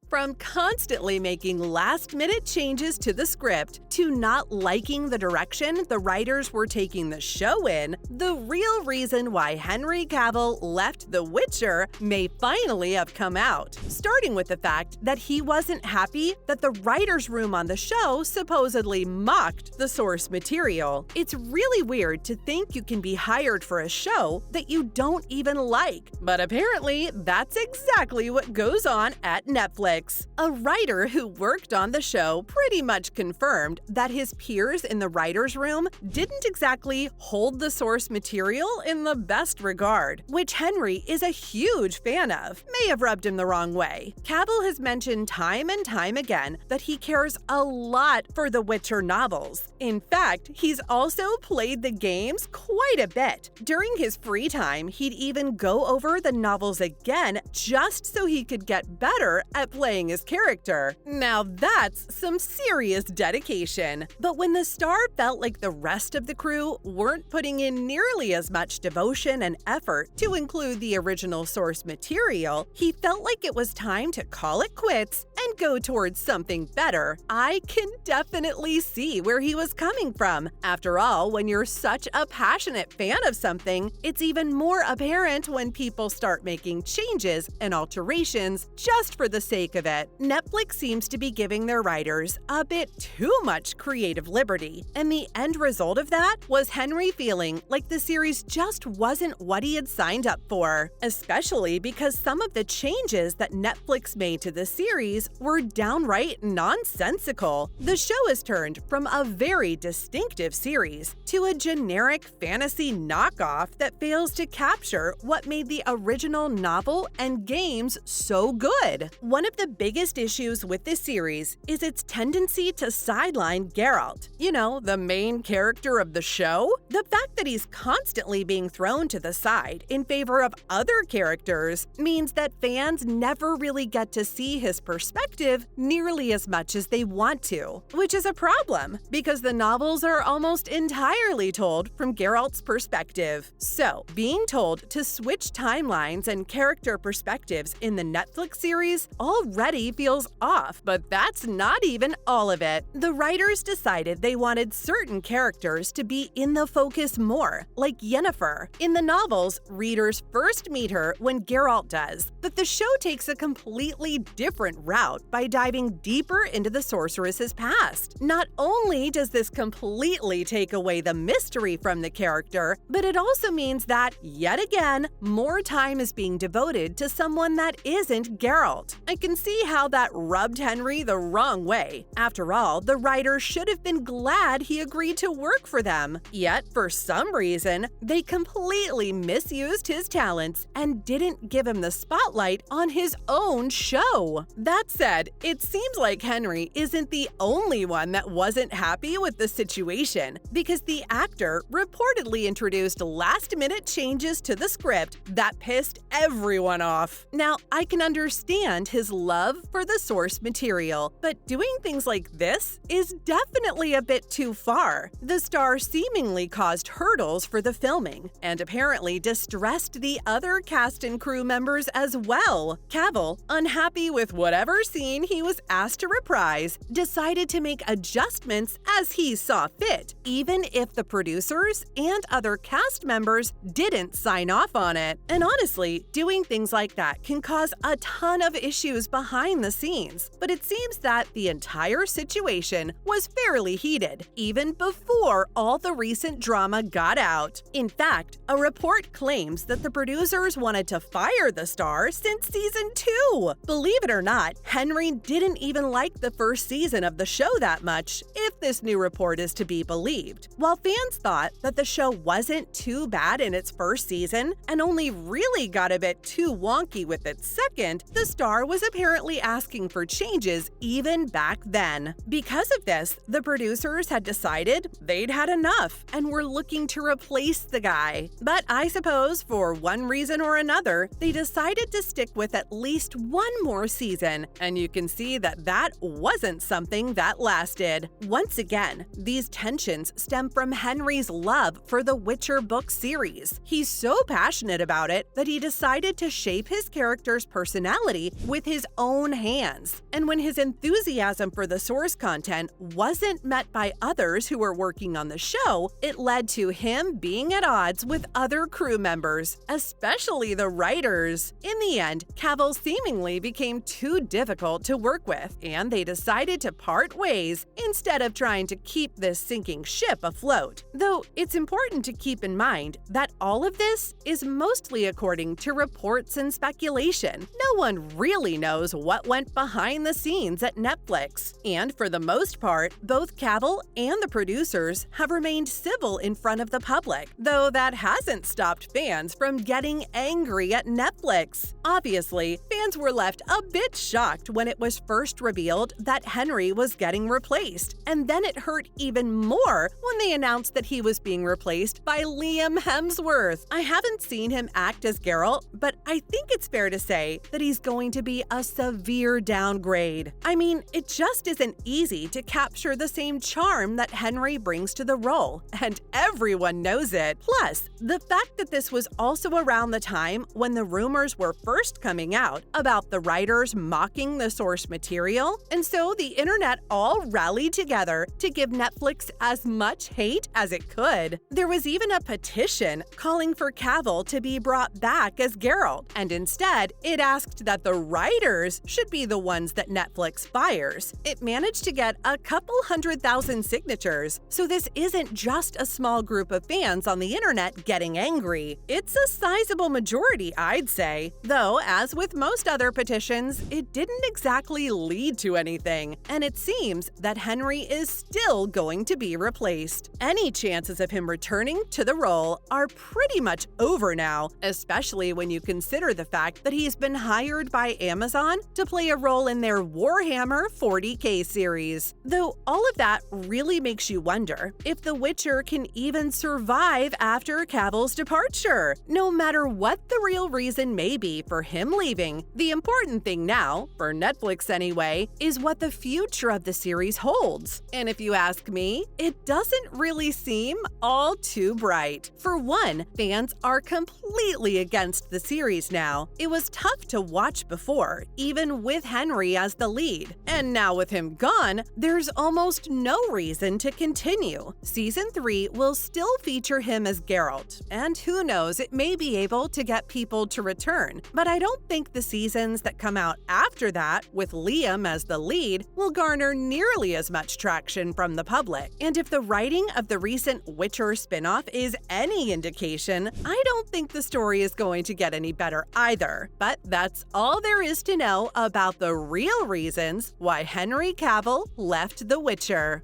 From constantly making last-minute changes to the script to not liking the direction the writers were taking the show in, the real reason why Henry Cavill left The Witcher may finally have come out, starting with the fact that he wasn't happy that the writers' room on the show supposedly mocked the source material. It's really weird to think you can be hired for a show that you don't even like, but apparently that's exactly what goes on at Netflix. A writer who worked on the show pretty much confirmed that his peers in the writers' room didn't exactly hold the source material in the best regard, which Henry is a huge fan of. May have rubbed him the wrong way. Cavill has mentioned time and time again that he cares a lot for the Witcher novels. In fact, he's also played the games quite a bit. During his free time, he'd even go over the novels again just so he could get better at playing his character. Now that's some serious dedication. But when the star felt like the rest of the crew weren't putting in nearly as much devotion and effort to include the original source material, he felt like it was time to call it quits and go towards something better. I can definitely see where he was coming from. After all, when you're such a passionate fan of something, it's even more apparent when people start making changes and alterations just for the sake of it. Netflix seems to be giving their writers a bit too much creative liberty, and the end result of that was Henry feeling like the series just wasn't what he had signed up for, especially because some of the changes that Netflix made to the series were downright nonsensical. The show has turned from a very distinctive series to a generic fantasy knockoff that fails to capture what made the original novel and games so good. One of the biggest issues with this series is its tendency to sideline Geralt, the main character of the show. The fact that he's constantly being thrown to the side in favor of other characters means that fans never really get to see his perspective nearly as much as they want to, which is a problem because the novels are almost entirely told from Geralt's perspective. So, being told to switch timelines and character perspectives in the Netflix series already feels off, but that's not even all of it. The writers decided they wanted certain characters to be in the focus more, like Yennefer. In the novels, readers first meet her when Geralt does, but the show takes a completely different route by diving deeper into the sorceress's past. Not only does this completely take away the mystery from the character, but it also means that, yet again, more time is being devoted to someone that isn't Geralt. I can see how that rubbed Henry the wrong way. After all, the writers should have been glad he agreed to work for them. Yet, for some reason, they completely misused his talents and didn't give him the spotlight on his own show. That said, it seems like Henry isn't the only one that wasn't happy with the situation, because the actor reportedly introduced last-minute changes to the script that pissed everyone off. Now, I can understand his love for the source material, but doing things like this is definitely a bit too far. The star seemingly caused hurdles for the filming, and apparently distressed the other cast and crew members as well. Cavill, unhappy with whatever scene he was asked to reprise, decided to make adjustments as he saw fit, even if the producers and other cast members didn't sign off on it. And honestly, doing things like that can cause a ton of issues behind the scenes, but it seems that the entire situation was fairly heated, even before all the recent drama got out. In fact, a report claims that the producers wanted to fire the star since season 2. Believe it or not, Henry didn't even like the first season of the show that much, if this new report is to be believed. While fans thought that the show wasn't too bad in its first season and only really got a bit too wonky with its second, the star was apparently asking for changes even back then. Because of this, the producers had decided they'd had enough and were looking to replace the guy. But I suppose for one reason or another, they decided to stick with at least one more season, and you can see that that wasn't something that lasted. Once again, these tensions stem from Henry's love for the Witcher book series. He's so passionate about it that he decided to shape his character's personality with his own hands. And when his enthusiasm for the source content wasn't met by others who were working on the show, it led to him being at odds with other crew members, especially the writers. In the end, Cavill seemingly became too difficult to work with, and they decided to part ways instead of trying to keep this sinking ship afloat. Though it's important to keep in mind that all of this is mostly according to reports and speculation. No one really knows what went behind the scenes at Netflix. And for the most part, both Cavill and the producers have remained civil in front of the public, though that hasn't stopped fans from getting angry at Netflix. Obviously, fans were left a bit shocked when it was first revealed that Henry was getting replaced, and then it hurt even more when they announced that he was being replaced by Liam Hemsworth. I haven't seen him act as Geralt, but I think it's fair to say that he's going to be a severe downgrade. I mean, it just isn't easy to capture the same charm that Henry brings to the role, and everyone knows it. Plus, the fact that this was also around the time when the rumors were first coming out about the writers mocking the source material, and so the internet all rallied together to give Netflix as much hate as it could. There was even a petition calling for Cavill to be brought back as Geralt, and instead, it asked that the writers should be the ones that Netflix fires. It managed to get a couple 100,000 signatures, so this isn't just a small group of fans on the internet getting angry. It's a sizable majority, I'd say. Though, as with most other petitions, it didn't exactly lead to anything, and it seems that Henry is still going to be replaced. Any chances of him returning to the role are pretty much over now, especially when you consider the fact that he's been hired by Amazon to play a role in their Warhammer 40K series. Though all of that really makes you wonder if The Witcher can even survive after Cavill's departure. No matter what the real reason may be for him leaving, the important thing now, for Netflix anyway, is what the future of the series holds. And if you ask me, it doesn't really seem all too bright. For one, fans are completely against the series now. It was tough to watch before, even with Henry as the lead. And now with him gone, there's almost no reason to continue. Season 3 will still feature him as Geralt, and who knows, it may be able to get people to return. But I don't think the seasons that come out after that, with Liam as the lead, will garner nearly as much traction from the public. And if the writing of the recent Witcher spin-off is any indication, I don't think the story is going to get any better either. But that's all there is to know about the real reasons why Henry Cavill left The Witcher.